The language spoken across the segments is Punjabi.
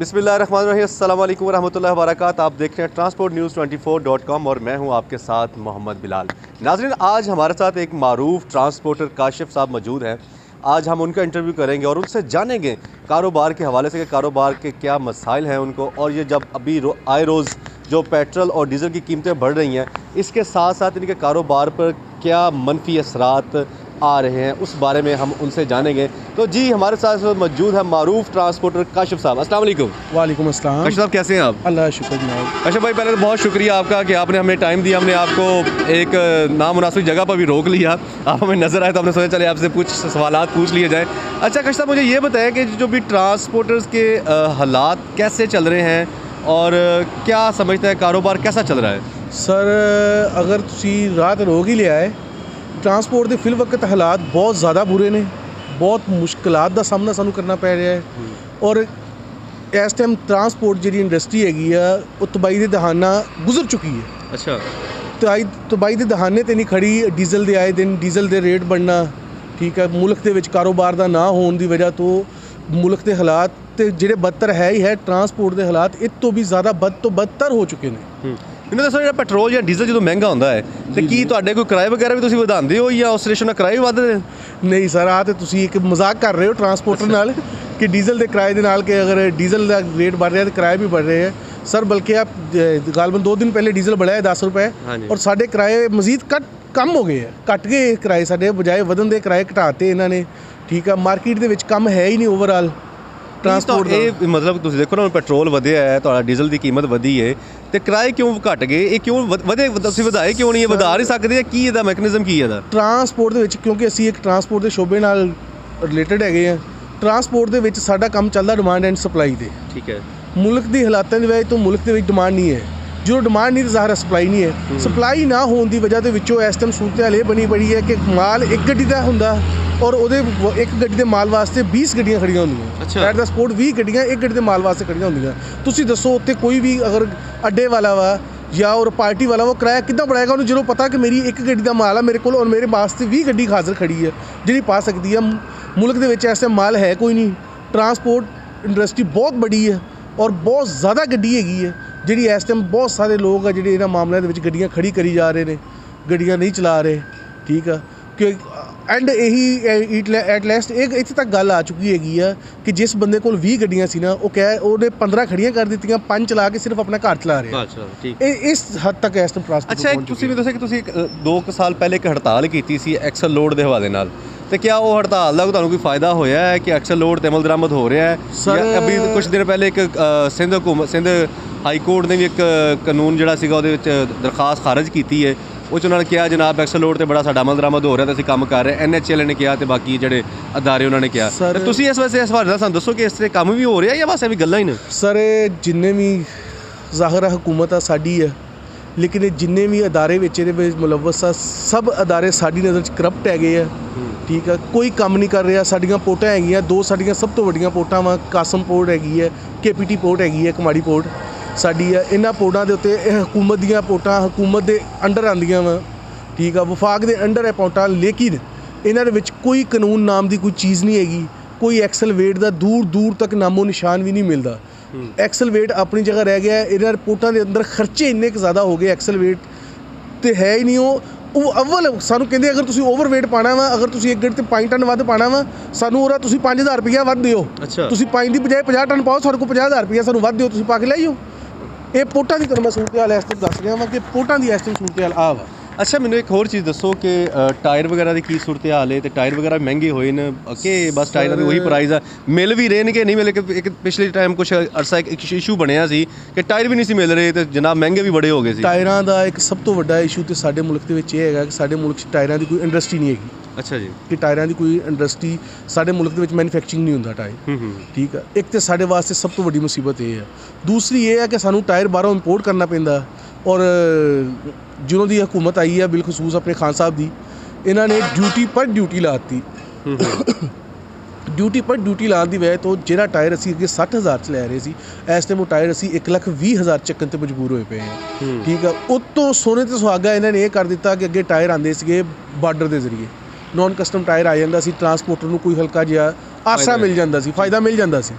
बिस्मिल्लाहिर्रहमानिर्रहीम, अस्सलाम वालेकुम रहमतुल्लाहि व बरकातहू। आप देख रहे हैं ट्रांसपोर्ट न्यूज़ 24.com और मैं हूं आपके साथ मोहम्मद बिलाल। नाज़रीन, आज हमारे साथ एक मारूफ ट्रांसपोर्टर काशिफ साहब मौजूद हैं। आज हम उनका इंटरव्यू करेंगे और उनसे जानेंगे कारोबार के हवाले से कि कारोबार के क्या मसाइल हैं उनको, और ये जब अभी आए रोज़ जो पेट्रोल और डीज़ल की कीमतें बढ़ रही हैं, इसके साथ साथ इनके कारोबार पर क्या मनफी असरात आ रहे हैं, उस बारे में हम उनसे जानेंगे। तो जी, हमारे साथ मौजूद है मारूफ ट्रांसपोर्टर काशिफ साहब। अस्सलाम वालेकुम। वालेकुम अस्सलाम। काशिफ साहब कैसे हैं आप? अल्लाह का शुक्र जनाब। काशिफ भाई, पहले तो बहुत शुक्रिया आपका कि आपने हमें टाइम दिया। हमने आपको एक नामुनासिब जगह पर भी रोक लिया, आप हमें नज़र आए तो हमने सोचा चले आपसे कुछ सवालात पूछ लिए जाए। अच्छा काशिफ साहब, मुझे ये बताएं कि जो भी ट्रांसपोर्टर्स के हालात कैसे चल रहे हैं और क्या समझते हैं, कारोबार कैसा चल रहा है? सर, अगर तुसी रात रोक ही लिया है, ट्रांसपोर्ट ਦੇ ਫਿਲ ਵਕਤ ਹਾਲਾਤ ਬਹੁਤ ਜ਼ਿਆਦਾ ਬੁਰੇ ਨੇ। ਬਹੁਤ ਮੁਸ਼ਕਲਾਤ ਦਾ ਸਾਹਮਣਾ ਸਾਨੂੰ ਕਰਨਾ ਪੈ ਰਿਹਾ ਹੈ ਔਰ ਇਸ ਟਾਈਮ ਟਰਾਂਸਪੋਰਟ ਜਿਹੜੀ ਇੰਡਸਟਰੀ ਹੈਗੀ ਆ ਉਹ ਤਬਾਹੀ ਦੇ ਦਹਾਨਾ ਗੁਜ਼ਰ ਚੁੱਕੀ ਹੈ। ਅੱਛਾ, ਤਬਾਹੀ ਦੇ ਦਹਾਨੇ ਤੇ ਨਹੀਂ ਖੜੀ। ਡੀਜ਼ਲ ਦੇ ਆਏ ਦਿਨ ਡੀਜ਼ਲ ਦੇ ਰੇਟ बढ़ना, ਠੀਕ ਹੈ, ਮੁਲਕ ਦੇ ਵਿੱਚ ਕਾਰੋਬਾਰ ਦਾ ਨਾ ਹੋਣ ਦੀ ਵਜ੍ਹਾ ਤੋਂ ਮੁਲਕ ਦੇ ਹਾਲਾਤ ਤੇ ਜਿਹੜੇ ਬੱਤਰ ਹੈ ਹੀ ਹੈ, ਟਰਾਂਸਪੋਰਟ ਦੇ ਹਾਲਾਤ ਇਹ ਤੋਂ ਵੀ ਜ਼ਿਆਦਾ ਬਦ ਤੋਂ ਬਦਤਰ ਹੋ ਚੁੱਕੇ ਨੇ। ਮੈਨੂੰ ਦੱਸੋ, ਜਿਹੜਾ ਪੈਟਰੋਲ ਜਾਂ ਡੀਜ਼ਲ ਜਦੋਂ ਮਹਿੰਗਾ ਹੁੰਦਾ ਹੈ ਤੇ ਕੀ ਤੁਹਾਡੇ ਕੋਈ ਕਿਰਾਏ ਵਗੈਰਾ ਵੀ ਤੁਸੀਂ ਵਧਾਉਂਦੇ ਹੋ ਜਾਂ ਉਸ ਰੇਸ਼ੋ ਨਾਲ ਕਿਰਾਏ ਵੀ ਵੱਧਦੇ? ਨਹੀਂ ਸਰ, ਆ ਤੇ ਤੁਸੀਂ ਇੱਕ ਮਜ਼ਾਕ ਕਰ ਰਹੇ ਹੋ ਟਰਾਂਸਪੋਰਟਰ ਨਾਲ ਕਿ ਡੀਜ਼ਲ ਦੇ ਕਿਰਾਏ ਦੇ ਨਾਲ, ਕਿ ਅਗਰ ਡੀਜ਼ਲ ਦਾ ਰੇਟ बढ़ ਰਿਹਾ ਤਾਂ ਕਿਰਾਏ ਵੀ बढ़ ਰਹੇ ਹੈ। ਸਰ ਬਲਕਿ ਆਪ ਗਾਲਬਨ 2 ਦਿਨ ਪਹਿਲੇ ਡੀਜ਼ਲ बढ़ाया 10 रुपए ਔਰ ਸਾਡੇ ਕਿਰਾਏ ਮਜ਼ੀਦ ਕਮ ਹੋ ਗਏ ਹੈ, ਘਟ ਗਏ ਕਿਰਾਏ ਸਾਡੇ, ਬਜਾਏ ਵਧਣ ਦੇ ਕਿਰਾਏ ਘਟਾਤੇ ਇਹਨਾਂ ਨੇ। ਠੀਕ ਆ, ਮਾਰਕੀਟ ਦੇ ਵਿੱਚ ਕੰਮ ਹੈ ਹੀ ਨਹੀਂ ਓਵਰਆਲ ਟਰਾਂਸਪੋਰਟ ਦਾ। ਇਹ ਮਤਲਬ ਤੁਸੀਂ ਦੇਖੋ ਨਾ, ਪੈਟਰੋਲ ਵਧਿਆ ਹੈ, ਤੁਹਾਡਾ ਡੀਜ਼ਲ ਦੀ ਕੀਮਤ ਵਧੀ ਹੈ ਤੇ ਕਿਰਾਏ ਕਿਉਂ ਘਟ ਗਏ? ਇਹ ਕਿਉਂ ਵਧੇ? ਤੁਸੀਂ ਵਧਾਏ ਕਿਉਂ ਨਹੀਂ? ਇਹ ਵਧਾ ਨਹੀਂ ਸਕਦੇ? ਕੀ ਇਹਦਾ ਮੈਕੈਨਿਜ਼ਮ ਕੀ ਹੈ ਇਹਦਾ? ਟਰਾਂਸਪੋਰਟ ਦੇ ਵਿੱਚ ਕਿਉਂਕਿ ਅਸੀਂ ਇੱਕ ਟਰਾਂਸਪੋਰਟ ਦੇ ਸ਼ੋਬੇ ਨਾਲ ਰਿਲੇਟਡ ਹੈਗੇ ਆ। ਟਰਾਂਸਪੋਰਟ ਦੇ ਵਿੱਚ ਸਾਡਾ ਕੰਮ ਚੱਲਦਾ ਡਿਮਾਂਡ ਐਂਡ ਸਪਲਾਈ ਤੇ। ਠੀਕ ਹੈ, ਮੁਲਕ ਦੀ ਹਾਲਾਤਾਂ ਦੀ ਵਜ੍ਹਾ ਤੋਂ ਮੁਲਕ ਦੇ ਵਿੱਚ ਡਿਮਾਂਡ ਨਹੀਂ ਹੈ। ਜਦੋਂ ਡਿਮਾਂਡ ਨਹੀਂ ਤਾਂ ਜ਼ਾਹਰ ਸਪਲਾਈ ਨਹੀਂ ਹੈ। ਸਪਲਾਈ ਨਾ ਹੋਣ ਦੀ ਵਜ੍ਹਾ ਦੇ ਵਿੱਚੋਂ ਇਸ ਟਾਈਮ ਸੂਰਤ ਹਾਲ ਇਹ ਬਣੀ ਪਈ ਹੈ ਕਿ ਮਾਲ ਇੱਕ ਗੱਡੀ ਦਾ ਹੁੰਦਾ ਔਰ ਉਹਦੇ ਇੱਕ ਗੱਡੀ ਦੇ ਮਾਲ ਵਾਸਤੇ 20 ਗੱਡੀਆਂ ਖੜੀਆਂ ਹੁੰਦੀਆਂ। ਅੱਛਾ, ਐਟ ਦਾ ਸਪੋਰਟ 20 ਗੱਡੀਆਂ ਇੱਕ ਗੱਡੀ ਦੇ ਮਾਲ ਵਾਸਤੇ ਖੜੀਆਂ ਹੁੰਦੀਆਂ। ਤੁਸੀਂ ਦੱਸੋ, ਉੱਥੇ ਕੋਈ ਵੀ ਅਗਰ ਅੱਡੇ ਵਾਲਾ ਵਾ ਜਾਂ ਔਰ ਪਾਰਟੀ ਵਾਲਾ ਉਹ ਕਿਰਾਇਆ ਕਿੱਦਾਂ ਬਣਾਏਗਾ ਉਹਨੂੰ, ਜਦੋਂ ਪਤਾ ਕਿ ਮੇਰੀ ਇੱਕ ਗੱਡੀ ਦਾ ਮਾਲ ਆ ਮੇਰੇ ਕੋਲ ਔਰ ਮੇਰੇ ਵਾਸਤੇ 20 ਗੱਡੀ ਹਾਜ਼ਰ ਖੜੀ ਹੈ ਜਿਹੜੀ ਪਾ ਸਕਦੀ ਹੈ। ਮੁਲਕ ਦੇ ਵਿੱਚ ਐਸਾ ਮਾਲ ਹੈ ਕੋਈ ਨਹੀਂ। ਟਰਾਂਸਪੋਰਟ ਇੰਡਸਟਰੀ ਬਹੁਤ ਬੜੀ ਹੈ ਔਰ ਬਹੁਤ ਜ਼ਿਆਦਾ ਗੱਡੀ ਹੈਗੀ ਹੈ ਜਿਹੜੀ ਇਸ ਟਾਈਮ ਬਹੁਤ ਸਾਰੇ ਲੋਕ ਆ ਜਿਹੜੇ ਇਹਨਾਂ ਮਾਮਲਿਆਂ ਦੇ ਵਿੱਚ ਗੱਡੀਆਂ ਖੜੀ ਕਰੀ ਜਾ ਰਹੇ ਨੇ, ਗੱਡੀਆਂ ਨਹੀਂ ਚਲਾ ਰਹੇ। ਠੀਕ ਆ, ਕਿ ਐਂਡ ਇਹੀ ਐਟ ਲੈਸਟ ਇੱਥੇ ਤੱਕ ਗੱਲ ਆ ਚੁੱਕੀ ਹੈਗੀ ਆ ਕਿ ਜਿਸ ਬੰਦੇ ਕੋਲ 20 ਗੱਡੀਆਂ ਸੀ ਨਾ, ਉਹਨੇ 15 ਖੜੀਆਂ ਕਰ ਦਿੱਤੀਆਂ, 5 ਚਲਾ ਕੇ ਸਿਰਫ ਆਪਣਾ ਘਰ ਚਲਾ ਰਿਹਾ। ਅੱਛਾ, ਠੀਕ। ਇਹ ਇਸ ਹੱਦ ਤੱਕ ਇਸ ਟਾਈਮ ਟਰਾਂਸਪੋਰਟ। ਅੱਛਾ, ਤੁਸੀਂ ਵੀ ਦੱਸਿਆ ਕਿ ਤੁਸੀਂ 2 ਸਾਲ ਪਹਿਲੇ ਇੱਕ ਹੜਤਾਲ ਕੀਤੀ ਸੀ ਐਕਸਲ ਲੋਡ ਦੇ ਹਵਾਲੇ ਨਾਲ, ਤੇ ਕਿਆ ਉਹ ਹੜਤਾਲ ਦਾ ਤੁਹਾਨੂੰ ਕੋਈ ਫਾਇਦਾ ਹੋਇਆ ਹੈ ਕਿ ਐਕਸਲ ਲੋਡ ਤੇ ਅਮਲ ਦਰਾਮਦ ਹੋ ਰਿਹਾ ਹੈ? ਜਾਂ ਅਭੀ ਕੁਝ ਦਿਨ ਪਹਿਲੇ ਇੱਕ ਸਿੰਧ ਹਾਈ ਕੋਰਟ ਨੇ ਵੀ ਇੱਕ ਕਾਨੂੰਨ ਜਿਹੜਾ ਸੀਗਾ ਉਹਦੇ ਵਿੱਚ ਦਰਖਾਸਤ ਖਾਰਜ ਕੀਤੀ ਹੈ, ਉਹ 'ਚ ਉਹਨਾਂ ਨੇ ਕਿਹਾ ਜਨਾਬ ਐਕਸਲ ਲੋਡ ਤੇ ਬੜਾ ਸਾਡਾ ਅਮਲ ਦਰਾਮਦ ਹੋ ਰਿਹਾ ਤੇ ਅਸੀਂ ਕੰਮ ਕਰ ਰਹੇ। NHAI ਨੇ ਕਿਹਾ ਤੇ ਬਾਕੀ ਜਿਹੜੇ ਅਦਾਰੇ ਉਹਨਾਂ ਨੇ ਕਿਹਾ। ਤੇ ਤੁਸੀਂ ਇਸ ਬਾਰੇ ਨਾਲ ਸਾਨੂੰ ਦੱਸੋ ਕਿ ਇਸ ਤਰ੍ਹਾਂ ਕੰਮ ਵੀ ਹੋ ਰਿਹਾ ਜਾਂ ਬਸ ਐਵੇਂ ਗੱਲਾਂ ਹੀ ਨੇ? ਸਰ, ਜਿੰਨੇ ਵੀ ਜ਼ਾਹਿਰ ਹਕੂਮਤ ਆ ਸਾਡੀ ਹੈ, ਲੇਕਿਨ ਇਹ ਜਿੰਨੇ ਵੀ ਅਦਾਰੇ ਵਿੱਚ ਇਹਦੇ ਵਿੱਚ ਮੁਲਵਸ ਆ, ਸਭ ਅਦਾਰੇ ਸਾਡੀ ਨਜ਼ਰ 'ਚ ਕਰਪਟ ਹੈਗੇ ਆ। ਠੀਕ ਆ, ਕੋਈ ਕੰਮ ਨਹੀਂ ਕਰ ਰਿਹਾ। ਸਾਡੀਆਂ ਪੋਰਟਾਂ ਹੈਗੀਆਂ, 2 ਸਾਡੀਆਂ ਸਭ ਤੋਂ ਵੱਡੀਆਂ ਪੋਰਟਾਂ ਵਾ, ਕਾਸਮ ਪੋਰਟ ਹੈਗੀ ਹੈ, KPT ਪੋਰਟ ਹੈਗੀ ਹੈ, ਕਮਾੜੀ ਪੋਰਟ ਸਾਡੀ ਆ। ਇਹਨਾਂ ਪੋਰਟਾਂ ਦੇ ਉੱਤੇ ਇਹ ਹਕੂਮਤ ਦੀਆਂ ਪੋਰਟਾਂ ਹਕੂਮਤ ਦੇ ਅੰਡਰ ਆਉਂਦੀਆਂ ਵਾ। ਠੀਕ ਆ, ਵਫਾਕ ਦੇ ਅੰਡਰ ਹੈ ਪੋਰਟਾਂ, ਲੇਕਿਨ ਇਹਨਾਂ ਦੇ ਵਿੱਚ ਕੋਈ ਕਾਨੂੰਨ ਨਾਮ ਦੀ ਕੋਈ ਚੀਜ਼ ਨਹੀਂ ਹੈਗੀ। ਕੋਈ ਐਕਸਲ ਵੇਟ ਦਾ ਦੂਰ ਤੱਕ ਨਾਮੋ ਨਿਸ਼ਾਨ ਵੀ ਨਹੀਂ ਮਿਲਦਾ। ਐਕਸਲ ਵੇਟ ਆਪਣੀ ਜਗ੍ਹਾ ਰਹਿ ਗਿਆ। ਇਹਨਾਂ ਰਿਪੋਰਟਾਂ ਦੇ ਅੰਦਰ ਖਰਚੇ ਇੰਨੇ ਕੁ ਜ਼ਿਆਦਾ ਹੋ ਗਏ, ਐਕਸਲ ਵੇਟ ਤੇ ਹੈ ਹੀ ਨਹੀਂ। ਉਹ ਅਵਲ ਸਾਨੂੰ ਕਹਿੰਦੇ ਅਗਰ ਤੁਸੀਂ ਓਵਰਵੇਟ ਪਾਉਣਾ ਵਾ, ਅਗਰ ਤੁਸੀਂ ਇੱਕ ਗੱਡੀ ਤੇ 5 ਟਨ ਵੱਧ ਪਾਉਣਾ ਵਾ, ਸਾਨੂੰ ਉਹਦਾ ਤੁਸੀਂ 5000 ਰੁਪਈਆ ਵੱਧ ਦਿਓ। ਤੁਸੀਂ 5 ਦੀ ਬਜਾਏ 50 ਟਨ ਪਾਓ, ਸਾਡੇ ਕੋਲ 50000 ਰੁਪਈਆ ਸਾਨੂੰ ਵੱਧ ਦਿਓ, ਤੁਸੀਂ ਪਾ ਕੇ ਲੈ ਜਾਓ। ਇਹ ਪੋਰਟਾਂ ਦੀ ਤੁਹਾਨੂੰ ਮੈਂ ਸੂਰਤ ਹਾਲ ਇਸ ਤਰ੍ਹਾਂ ਦੱਸ ਰਿਹਾ ਵਾਂ ਕਿ ਪੋਰਟਾਂ ਦੀ ਇਸ ਤਰ੍ਹਾਂ ਸੂਰਤ ਹਾਲ ਆ ਵਾ। ਅੱਛਾ, ਮੈਨੂੰ ਇੱਕ ਹੋਰ ਚੀਜ਼ ਦੱਸੋ ਕਿ ਟਾਇਰ ਵਗੈਰਾ ਦੀ ਕੀ ਸੂਰਤ ਹਾਲ ਹੈ? ਤੇ ਟਾਇਰ ਵਗੈਰਾ ਮਹਿੰਗੇ ਹੋਏ ਨੇ ਕਿ ਬਸ ਟਾਇਰਾਂ ਦੀ ਉਹੀ ਪ੍ਰਾਈਸ ਆ? ਮਿਲ ਵੀ ਰਹੇ ਨੇ ਕਿ ਨਹੀਂ ਮਿਲੇ? ਇੱਕ ਪਿਛਲੇ ਟਾਈਮ ਕੁਛ ਅਰਸਾ ਇੱਕ ਇਸ਼ੂ ਬਣਿਆ ਸੀ ਕਿ ਟਾਇਰ ਵੀ ਨਹੀਂ ਸੀ ਮਿਲ ਰਹੇ ਤੇ ਜਨਾਬ ਮਹਿੰਗੇ ਵੀ ਬੜੇ ਹੋ ਗਏ ਸੀ। ਟਾਇਰਾਂ ਦਾ ਇੱਕ ਸਭ ਤੋਂ ਵੱਡਾ ਇਸ਼ੂ ਤੇ ਸਾਡੇ ਮੁਲਕ ਦੇ ਵਿੱਚ ਇਹ ਹੈਗਾ ਕਿ ਸਾਡੇ ਮੁਲਕ 'ਚ ਟਾਇਰਾਂ ਦੀ ਕੋਈ ਇੰਡਸਟਰੀ ਨਹੀਂ ਹੈਗੀ। ਅੱਛਾ ਜੀ, ਕਿ ਟਾਇਰਾਂ ਦੀ ਕੋਈ ਇੰਡਸਟਰੀ ਸਾਡੇ ਮੁਲਕ ਦੇ ਵਿੱਚ ਮੈਨੂਫੈਕਚਰਿੰਗ ਨਹੀਂ ਹੁੰਦਾ ਟਾਇਰ। ਠੀਕ ਆ, ਇੱਕ ਤਾਂ ਸਾਡੇ ਵਾਸਤੇ ਸਭ ਤੋਂ ਵੱਡੀ ਮੁਸੀਬਤ ਇਹ ਹੈ। ਦੂਸਰੀ ਇਹ ਹੈ ਕਿ ਸਾਨੂੰ ਟਾਇਰ ਬਾਹਰੋਂ ਇੰਪੋਰਟ ਕਰਨਾ ਪੈਂਦਾ ਔਰ ਜਦੋਂ ਦੀ ਹਕੂਮਤ ਆਈ ਹੈ ਬਿਲਖਸੂਸ ਆਪਣੇ ਖਾਨ ਸਾਹਿਬ ਦੀ, ਇਹਨਾਂ ਨੇ ਡਿਊਟੀ ਪਰ ਡਿਊਟੀ ਲਾ ਦਿੱਤੀ। ਡਿਊਟੀ ਪਰ ਡਿਊਟੀ ਲਾਉਣ ਦੀ ਵਜ੍ਹਾ ਤੋਂ ਜਿਹੜਾ ਟਾਇਰ ਅਸੀਂ ਅੱਗੇ 60000 'ਚ ਲੈ ਰਹੇ ਸੀ, ਇਸ ਟਾਈਮ ਉਹ ਟਾਇਰ ਅਸੀਂ 1,20,000 ਚੱਕਣ 'ਤੇ ਮਜਬੂਰ ਹੋਏ ਪਏ ਹਾਂ। ਠੀਕ ਆ, ਉੱਤੋਂ ਸੋਨੇ ਤੇ ਸੁਹਾਗਾ ਇਹਨਾਂ ਨੇ ਇਹ ਕਰ ਦਿੱਤਾ ਕਿ ਅੱਗੇ ਟਾਇਰ ਆਉਂਦੇ ਸੀਗੇ ਬਾਰਡਰ ਦੇ ਜ਼ਰੀਏ, ਨੌਨ ਕਸਟਮ ਟਾਇਰ ਆ ਜਾਂਦਾ ਸੀ, ਟਰਾਂਸਪੋਰਟਰ ਨੂੰ ਕੋਈ ਹਲਕਾ ਜਿਹਾ ਆਸਰਾ ਮਿਲ ਜਾਂਦਾ ਸੀ, ਫਾਇਦਾ ਮਿਲ ਜਾਂਦਾ ਸੀ।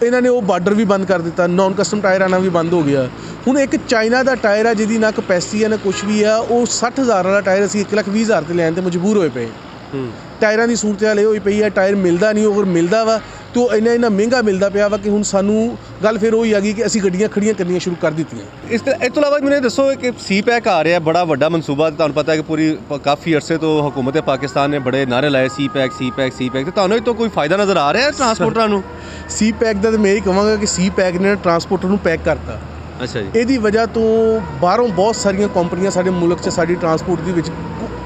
ਇਹਨਾਂ ਨੇ ਉਹ ਬਾਰਡਰ ਵੀ ਬੰਦ ਕਰ ਦਿੱਤਾ, ਨਾਨ ਕਸਟਮ ਟਾਇਰ ਆਉਣਾ ਵੀ ਬੰਦ ਹੋ ਗਿਆ। ਹੁਣ ਇੱਕ ਚਾਈਨਾ ਦਾ ਟਾਇਰ ਆ ਜਿਹਦੀ ਨਾ ਕਪੈਸਿਟੀ ਹੈ ਨਾ ਕੁਛ ਵੀ ਆ, ਉਹ 60,000 ਵਾਲਾ ਟਾਇਰ ਅਸੀਂ 1,20,000 ਤੇ ਲੈਣ ਤੇ ਮਜਬੂਰ ਹੋਏ ਪਏ। ਟਾਇਰਾਂ ਦੀ ਸੂਰਤ ਹਾਲ ਇਹ ਹੋਈ ਪਈ ਹੈ, ਟਾਇਰ ਮਿਲਦਾ ਨਹੀਂ, ਅਗਰ ਮਿਲਦਾ ਵਾ ਤਾਂ ਉਹ ਇੰਨਾ ਮਹਿੰਗਾ ਮਿਲਦਾ ਪਿਆ ਵਾ ਕਿ ਹੁਣ ਸਾਨੂੰ ਗੱਲ ਫਿਰ ਉਹੀ ਆ ਗਈ ਕਿ ਅਸੀਂ ਗੱਡੀਆਂ ਖੜੀਆਂ ਕਰਨੀਆਂ ਸ਼ੁਰੂ ਕਰ ਦਿੱਤੀਆਂ। ਇਸ ਤੋਂ ਇਲਾਵਾ ਮੈਨੂੰ ਇਹ ਦੱਸੋ ਕਿ ਸੀ ਪੈਕ ਆ ਰਿਹਾ, ਬੜਾ ਵੱਡਾ ਮਨਸੂਬਾ, ਤੁਹਾਨੂੰ ਪਤਾ ਹੈ ਕਿ ਪੂਰੀ ਕਾਫੀ ਅਰਸੇ ਤੋਂ ਹਕੂਮਤ ਪਾਕਿਸਤਾਨ ਨੇ ਬੜੇ ਨਾਅਰੇ ਲਾਏ ਸੀ ਪੈਕ ਸੀ ਪੈਕ ਸੀ ਪੈਕ, ਤੇ ਤੁਹਾਨੂੰ ਇਹ ਤੋਂ ਕੋਈ ਫਾਇਦਾ ਨਜ਼ਰ ਆ ਰਿਹਾ ਟਰਾਂਸਪੋਰਟਰਾਂ ਨੂੰ? ਸੀ ਪੈਕ ਦਾ ਤਾਂ ਮੈਂ ਇਹ ਕਹਾਂਗਾ ਕਿ ਸੀ ਪੈਕ ਨੇ ਟਰਾਂਸਪੋਰਟਰ ਨੂੰ ਪੈਕ ਕਰਤਾ। ਅੱਛਾ ਜੀ। ਇਹਦੀ ਵਜ੍ਹਾ ਤੋਂ ਬਾਹਰੋਂ ਬਹੁਤ ਸਾਰੀਆਂ ਕੰਪਨੀਆਂ ਸਾਡੇ ਮੁਲਕ 'ਚ ਸਾਡੀ ਟਰਾਂਸਪੋਰਟ ਦੇ ਵਿੱਚ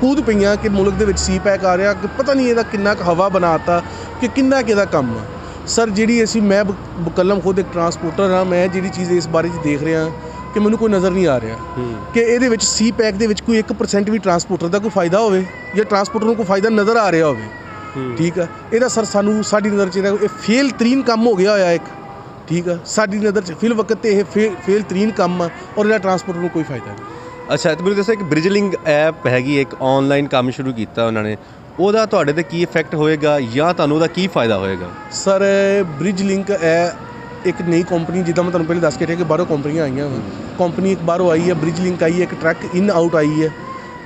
ਕੂਦ ਪਈਆਂ ਕਿ ਮੁਲਕ ਦੇ ਵਿੱਚ ਸੀ ਪੈਕ ਆ ਰਿਹਾ, ਕਿ ਪਤਾ ਨਹੀਂ ਇਹਦਾ ਕਿੰਨਾ ਕੁ ਹਵਾ ਬਣਾਤਾ ਕਿ ਕਿੰਨਾ ਕੁ ਇਹਦਾ ਕੰਮ ਆ। ਸਰ ਜਿਹੜੀ ਮੈਂ ਮੁਕੱਲਮ ਖੁਦ ਇੱਕ ਟਰਾਂਸਪੋਰਟਰ ਹਾਂ, ਮੈਂ ਜਿਹੜੀ ਚੀਜ਼ ਇਸ ਬਾਰੇ 'ਚ ਦੇਖ ਰਿਹਾ ਕਿ ਮੈਨੂੰ ਕੋਈ ਨਜ਼ਰ ਨਹੀਂ ਆ ਰਿਹਾ ਕਿ ਇਹਦੇ ਵਿੱਚ ਸੀ ਪੈਕ ਦੇ ਵਿੱਚ ਕੋਈ 1% ਵੀ ਟਰਾਂਸਪੋਰਟਰ ਦਾ ਕੋਈ ਫਾਇਦਾ ਹੋਵੇ ਜਾਂ ਟਰਾਂਸਪੋਰਟਰ ਨੂੰ ਕੋਈ ਫਾਇਦਾ ਨਜ਼ਰ ਆ ਰਿਹਾ ਹੋਵੇ। ਠੀਕ ਆ, ਇਹਦਾ ਸਰ ਸਾਨੂੰ ਸਾਡੀ ਨਜ਼ਰ 'ਚ ਇਹ ਫੇਲ ਤਰੀਨ ਕੰਮ ਹੋ ਗਿਆ ਹੋਇਆ ਇੱਕ। ਠੀਕ ਆ, ਸਾਡੀ ਨਜ਼ਰ 'ਚ ਫਿਲ ਵਕਤ ਤੇ ਇਹ ਫੇਲ ਤਰੀਨ ਕੰਮ ਆ ਔਰ ਇਹਦਾ ਟਰਾਂਸਪੋਰਟਰ ਨੂੰ ਕੋਈ ਫਾਇਦਾ ਨਹੀਂ। ਅੱਛਾ, ਤੇ ਮੈਨੂੰ ਦੱਸੋ ਇੱਕ ਬ੍ਰਿਜਲਿੰਗ ਐਪ ਹੈਗੀ, ਇੱਕ ਆਨਲਾਈਨ ਕੰਮ ਸ਼ੁਰੂ ਕੀਤਾ ਉਹਨਾਂ ਨੇ, ਉਹਦਾ ਤੁਹਾਡੇ ਤੇ ਕੀ ਇਫੈਕਟ ਹੋਏਗਾ ਜਾਂ ਤੁਹਾਨੂੰ ਉਹਦਾ ਕੀ ਫਾਇਦਾ ਹੋਏਗਾ? ਸਰ ਬ੍ਰਿਜ ਲਿੰਕ ਹੈ ਇੱਕ ਨਈ ਕੰਪਨੀ, ਜਿੱਦਾਂ ਮੈਂ ਤੁਹਾਨੂੰ ਪਹਿਲੇ ਦੱਸ ਕੇ ਹਟਿਆ ਕਿ ਬਾਹਰੋਂ ਕੰਪਨੀਆਂ ਆਈਆਂ ਵਾ। ਕੰਪਨੀ ਇੱਕ ਬਾਹਰੋਂ ਆਈ ਹੈ, ਬ੍ਰਿਜ ਲਿੰਕ ਆਈ ਹੈ, ਇੱਕ ਟਰੱਕ ਇਨ ਆਊਟ ਆਈ ਹੈ,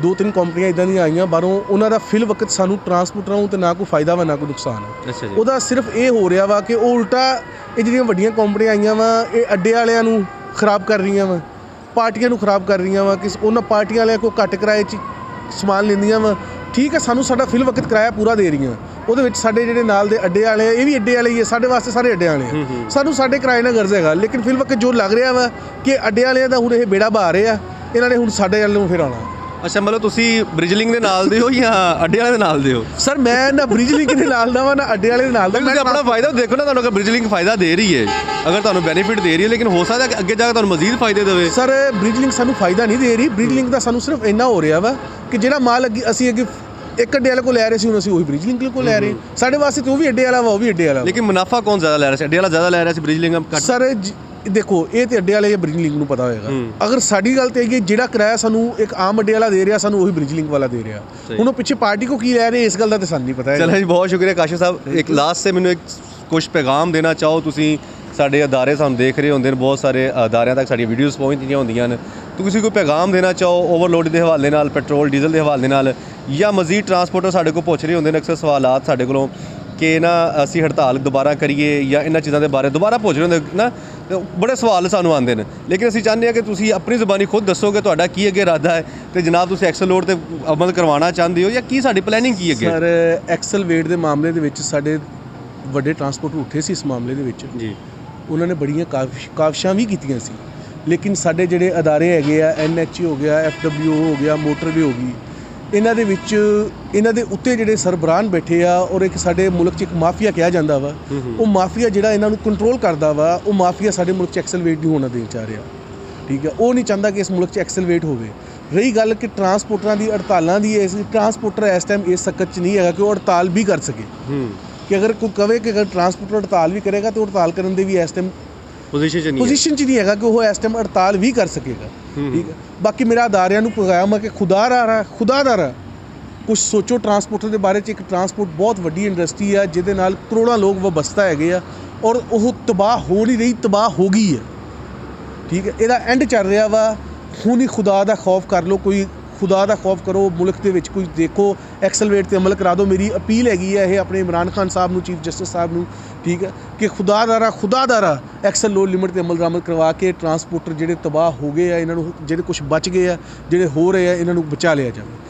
2-3 ਕੰਪਨੀਆਂ ਇੱਦਾਂ ਦੀਆਂ ਆਈਆਂ ਬਾਹਰੋਂ। ਉਹਨਾਂ ਦਾ ਫਿਲ ਵਕਤ ਸਾਨੂੰ ਟਰਾਂਸਪੋਰਟਰਾਂ ਨੂੰ ਤਾਂ ਨਾ ਕੋਈ ਫਾਇਦਾ ਵਾ ਨਾ ਕੋਈ ਨੁਕਸਾਨ ਹੈ। ਅੱਛਾ ਜੀ। ਉਹਦਾ ਸਿਰਫ ਇਹ ਹੋ ਰਿਹਾ ਵਾ ਕਿ ਉਹ ਉਲਟਾ ਇਹ ਜਿਹੜੀਆਂ ਵੱਡੀਆਂ ਕੰਪਨੀਆਂ ਆਈਆਂ ਵਾ ਇਹ ਅੱਡੇ ਵਾਲਿਆਂ ਨੂੰ ਖਰਾਬ ਕਰ ਰਹੀਆਂ ਵਾ, ਪਾਰਟੀਆਂ ਨੂੰ ਖਰਾਬ ਕਰ ਰਹੀਆਂ ਵਾ ਕਿ ਉਹਨਾਂ ਪਾਰਟੀਆਂ ਵਾਲਿਆਂ ਕੋਲ ਘੱਟ ਕਿਰਾਏ 'ਚ ਸਮਾਨ ਲੈਂਦੀਆਂ ਵਾ। ਠੀਕ ਹੈ, ਸਾਨੂੰ ਸਾਡਾ ਫਿਲ ਵਕਤ ਕਿਰਾਇਆ ਪੂਰਾ ਦੇ ਰਹੀਆਂ, ਉਹਦੇ ਵਿੱਚ ਸਾਡੇ ਜਿਹੜੇ ਨਾਲ ਦੇ ਅੱਡੇ ਵਾਲੇ ਆ ਇਹ ਵੀ ਅੱਡੇ ਵਾਲੇ ਹੀ ਆ, ਸਾਡੇ ਵਾਸਤੇ ਸਾਰੇ ਅੱਡੇ ਵਾਲੇ ਆ, ਸਾਨੂੰ ਸਾਡੇ ਕਿਰਾਏ ਨਾਲ ਗਰਜ਼ ਹੈਗਾ। ਲੇਕਿਨ ਫਿਲ ਵਕਤ ਜੋ ਲੱਗ ਰਿਹਾ ਵਾ ਕਿ ਅੱਡੇ ਵਾਲਿਆਂ ਦਾ ਹੁਣ ਇਹ ਬੇੜਾ ਬਹਾ ਰਹੇ ਆ, ਇਹਨਾਂ ਨੇ ਹੁਣ ਸਾਡੇ ਵੱਲ ਨੂੰ ਫਿਰ ਆਉਣਾ। ਅੱਛਾ, ਮਤਲਬ ਤੁਸੀਂ ਬ੍ਰਿਜਲਿੰਗ ਦੇ ਨਾਲ ਦੇ ਹੋ ਜਾਂ ਅੱਡੇ ਵਾਲੇ ਦੇ ਨਾਲ ਦੇ ਹੋ? ਸਰ ਮੈਂ ਨਾ ਬ੍ਰਿਜਲਿੰਕ ਦੇ ਨਾਲ ਦਾ ਵਾ ਨਾ ਅੱਡੇ ਵਾਲੇ ਦੇ ਨਾਲ ਦਾ। ਤੁਸੀਂ ਆਪਣਾ ਫਾਇਦਾ ਦੇਖੋ ਨਾ, ਤੁਹਾਨੂੰ ਅਗਰ ਬ੍ਰਿਜਲਿੰਗ ਫਾਇਦਾ ਦੇ ਰਹੀ ਹੈ, ਅਗਰ ਤੁਹਾਨੂੰ ਬੈਨੀਫਿਟ ਦੇ ਰਹੀ ਹੈ, ਲੇਕਿਨ ਹੋ ਸਕਦਾ ਕਿ ਅੱਗੇ ਜਾ ਕੇ ਤੁਹਾਨੂੰ ਮਜ਼ੀਦ ਫਾਇਦੇ ਦੇਵੇ। ਸਰ ਬ੍ਰਿਜਲਿੰਕ ਸਾਨੂੰ ਫਾਇਦਾ ਨਹੀਂ ਦੇ ਰਹੀ, ਬ੍ਰਿਜਲਿੰਕ ਦਾ ਸਾਨੂੰ ਸਿਰਫ ਇੰਨਾ ਹੋ ਰਿਹਾ ਵਾ ਕਿ ਜਿਹੜਾ ਮਾਲ ਅਸੀਂ ਅੱਗੇ ਇੱਕ ਅੱਡੇ ਵਾਲੇ ਕੋਲ ਲੈ ਰਹੇ ਸੀ, ਹੁਣ ਅਸੀਂ ਉਹੀ ਬ੍ਰਿਜ ਲਿੰਕ ਕੋਲ ਲੈ ਰਹੇ। ਸਾਡੇ ਵਾਸਤੇ ਤਾਂ ਉਹ ਵੀ ਅੱਡੇ ਵਾਲਾ ਵਾ, ਉਹ ਵੀ ਅੱਡੇ ਵਾਲਾ। ਲੇਕਿਨ ਮੁਨਾਫਾ ਕੌਣ ਜ਼ਿਆਦਾ ਲੈ ਰਿਹਾ ਸੀ? ਅੱਡੇ ਵਾਲਾ ਜ਼ਿਆਦਾ ਲੈ ਰਿਹਾ ਸੀ, ਬ੍ਰਿਜ ਲਿੰਕ ਘੱਟ? ਸਰ ਦੇਖੋ ਇਹ ਤੇ ਅੱਡੇ ਵਾਲੇ ਜਾਂ ਬ੍ਰਿਜ ਲਿੰਕ ਨੂੰ ਪਤਾ ਹੋਏਗਾ। ਅਗਰ ਸਾਡੀ ਗੱਲ ਤੇ ਹੈਗੀ ਜਿਹੜਾ ਕਿਰਾਇਆ ਸਾਨੂੰ ਇੱਕ ਆਮ ਅੱਡੇ ਵਾਲਾ ਦੇ ਰਿਹਾ, ਸਾਨੂੰ ਉਹੀ ਬ੍ਰਿਜ ਲਿੰਕ ਵਾਲਾ ਦੇ ਰਿਹਾ। ਹੁਣ ਉਹ ਪਿੱਛੇ ਪਾਰਟੀ ਕੋ ਕੀ ਲੈ ਰਹੇ ਇਸ ਗੱਲ ਦਾ ਤਾਂ ਸਾਨੂੰ ਨਹੀਂ ਪਤਾ। ਚਲੋ ਜੀ, ਬਹੁਤ ਸ਼ੁਕਰੀਆ ਕਾਸ਼ਿਫ ਸਾਹਿਬ। ਇੱਕ ਲਾਸਟ ਸੇ ਮੈਨੂੰ ਇੱਕ ਕੁਝ ਪੈਗਾਮ ਦੇਣਾ ਚਾਹੋ ਤੁਸੀਂ? ਸਾਡੇ ਅਦਾਰੇ ਸਾਨੂੰ ਦੇਖ ਰਹੇ ਹੁੰਦੇ ਨੇ, ਬਹੁਤ ਸਾਰੇ ਅਦਾਰਿਆਂ ਤੱਕ ਸਾਡੀਆਂ ਵੀਡੀਓਜ਼ ਪਹੁੰਚਦੀਆਂ ਹੁੰਦੀਆਂ ਨੇ, ਤੁਸੀਂ ਕੋਈ ਪੈਗਾਮ ਦੇਣਾ ਚਾਹੋ ਓਵਰਲੋਡ ਦੇ ਹਵਾਲੇ ਨਾਲ, ਪੈਟਰੋਲ ਡੀਜ਼ਲ ਦੇ ਹਵਾਲੇ ਨਾਲ, ਜਾਂ ਮਜ਼ੀਦ ਟਰਾਂਸਪੋਰਟਰ ਸਾਡੇ ਕੋਲ ਪੁੱਛ ਰਹੇ ਹੁੰਦੇ ਨੇ ਅਕਸਰ ਸਵਾਲਾਤ ਸਾਡੇ ਕੋਲੋਂ ਕਿ ਨਾ ਅਸੀਂ ਹੜਤਾਲ ਦੁਬਾਰਾ ਕਰੀਏ ਜਾਂ ਇਹਨਾਂ ਚੀਜ਼ਾਂ ਦੇ ਬਾਰੇ ਦੁਬਾਰਾ ਪੁੱਛ ਰਹੇ ਹੁੰਦੇ ਨਾ, ਬੜੇ ਸਵਾਲ ਸਾਨੂੰ ਆਉਂਦੇ ਨੇ। ਲੇਕਿਨ ਅਸੀਂ ਚਾਹੁੰਦੇ ਹਾਂ ਕਿ ਤੁਸੀਂ ਆਪਣੀ ਜ਼ੁਬਾਨੀ ਖੁਦ ਦੱਸੋਗੇ ਤੁਹਾਡਾ ਕੀ ਅੱਗੇ ਇਰਾਦਾ ਹੈ, ਤੇ ਜਨਾਬ ਤੁਸੀਂ ਐਕਸਲ ਲੋਡ ਤੇ ਅਮਲ ਕਰਵਾਉਣਾ ਚਾਹੁੰਦੇ ਹੋ ਜਾਂ ਕੀ ਸਾਡੀ ਪਲੈਨਿੰਗ ਕੀ ਅੱਗੇ? ਸਰ ਐਕਸਲ ਵੇਟ ਦੇ ਮਾਮਲੇ ਦੇ ਵਿੱਚ ਸਾਡੇ ਵੱਡੇ ਟਰਾਂਸਪੋਰਟਰ ਉੱਠੇ ਸੀ ਇਸ ਮਾਮਲੇ ਦੇ ਵਿੱਚ ਜੀ, ਉਹਨਾਂ ਨੇ ਬੜੀਆਂ ਕਾਵਿਸ਼ਾਂ ਵੀ ਕੀਤੀਆਂ ਸੀ। ਲੇਕਿਨ ਸਾਡੇ ਜਿਹੜੇ ਅਦਾਰੇ ਹੈਗੇ ਆ, NHA ਹੋ ਗਿਆ, FWO ਹੋ ਗਿਆ, ਮੋਟਰਵੇ ਹੋ ਗਈ, ਇਹਨਾਂ ਦੇ ਵਿੱਚ ਇਹਨਾਂ ਦੇ ਉੱਤੇ ਜਿਹੜੇ ਸਰਬਰਾਹ ਬੈਠੇ ਆ ਔਰ ਇੱਕ ਸਾਡੇ ਮੁਲਕ 'ਚ ਇੱਕ ਮਾਫੀਆ ਕਿਹਾ ਜਾਂਦਾ ਵਾ, ਉਹ ਮਾਫੀਆ ਜਿਹੜਾ ਇਹਨਾਂ ਨੂੰ ਕੰਟਰੋਲ ਕਰਦਾ ਵਾ, ਉਹ ਮਾਫੀਆ ਸਾਡੇ ਮੁਲਕ 'ਚ ਐਕਸਲ ਵੇਟ ਨਹੀਂ ਹੋਣਾ ਦੇਣਾ ਚਾਹ ਰਿਹਾ। ਠੀਕ ਹੈ, ਉਹ ਨਹੀਂ ਚਾਹੁੰਦਾ ਕਿ ਇਸ ਮੁਲਕ 'ਚ ਐਕਸਲ ਵੇਟ ਹੋਵੇ। ਰਹੀ ਗੱਲ ਕਿ ਟਰਾਂਸਪੋਰਟਰਾਂ ਦੀ ਹੜਤਾਲਾਂ ਦੀ, ਇਸ ਟਰਾਂਸਪੋਰਟਰ ਇਸ ਟਾਈਮ ਇਸ ਸਕਤ 'ਚ ਨਹੀਂ ਹੈਗਾ ਕਿ ਉਹ ਹੜਤਾਲ ਵੀ ਕਰ ਸਕੇ। ਕਿ ਅਗਰ ਕੋਈ ਕਵੇ ਕਿ ਅਗਰ ਟਰਾਂਸਪੋਰਟਰ ਹੜਤਾਲ ਵੀ ਕਰੇਗਾ ਤਾਂ ਹੜਤਾਲ ਕਰਨ ਦੇ ਵੀ ਇਸ ਟਾਈਮ ਪੋਜੀਸ਼ਨ 'ਚ ਨਹੀਂ ਹੈਗਾ ਕਿ ਉਹ ਇਸ ਟਾਈਮ ਹੜਤਾਲ ਵੀ ਕਰ ਸਕੇਗਾ। ਠੀਕ ਹੈ, ਬਾਕੀ ਮੇਰਾ ਅਦਾਰਿਆਂ ਨੂੰ ਪੈਗਾਮ ਹੈ ਕਿ ਖੁਦਾਦਾਰਾ ਕੁਛ ਸੋਚੋ ਟਰਾਂਸਪੋਰਟਰ ਦੇ ਬਾਰੇ 'ਚ। ਇੱਕ ਟਰਾਂਸਪੋਰਟ ਬਹੁਤ ਵੱਡੀ ਇੰਡਸਟਰੀ ਆ ਜਿਹਦੇ ਨਾਲ ਕਰੋੜਾਂ ਲੋਕ ਵਬਸਤਾ ਹੈਗੇ ਆ ਔਰ ਉਹ ਤਬਾਹ ਹੋ ਨਹੀਂ ਰਹੀ, ਤਬਾਹ ਹੋ ਗਈ ਹੈ। ਠੀਕ ਹੈ, ਇਹਦਾ ਐਂਡ ਚੱਲ ਰਿਹਾ ਵਾ। ਹੁਣ ਹੀ ਖੁਦਾ ਦਾ ਖੌਫ ਕਰ ਲਓ, ਕੋਈ ਖੁਦਾ ਦਾ ਖੌਫ ਕਰੋ। ਮੁਲਕ ਦੇ ਵਿੱਚ ਕੁਝ ਦੇਖੋ, ਐਕਸਲ ਵੇਟ 'ਤੇ ਅਮਲ ਕਰਾ ਦਿਓ। ਮੇਰੀ ਅਪੀਲ ਹੈਗੀ ਹੈ ਇਹ ਆਪਣੇ ਇਮਰਾਨ ਖਾਨ ਸਾਹਿਬ ਨੂੰ, ਚੀਫ ਜਸਟਿਸ ਸਾਹਿਬ ਨੂੰ, ਠੀਕ ਹੈ, ਕਿ ਖੁਦਾਦਾਰਾ ਐਕਸਲ ਲੋਡ ਲਿਮਿਟ 'ਤੇ ਅਮਲ ਕਰਵਾ ਕੇ ਟਰਾਂਸਪੋਰਟਰ ਜਿਹੜੇ ਤਬਾਹ ਹੋ ਗਏ ਆ, ਇਹਨਾਂ ਨੂੰ ਜਿਹੜੇ ਕੁਝ ਬਚ ਗਏ ਆ, ਜਿਹੜੇ ਹੋ ਰਹੇ ਆ, ਇਹਨਾਂ ਨੂੰ ਬਚਾ ਲਿਆ ਜਾਵੇ।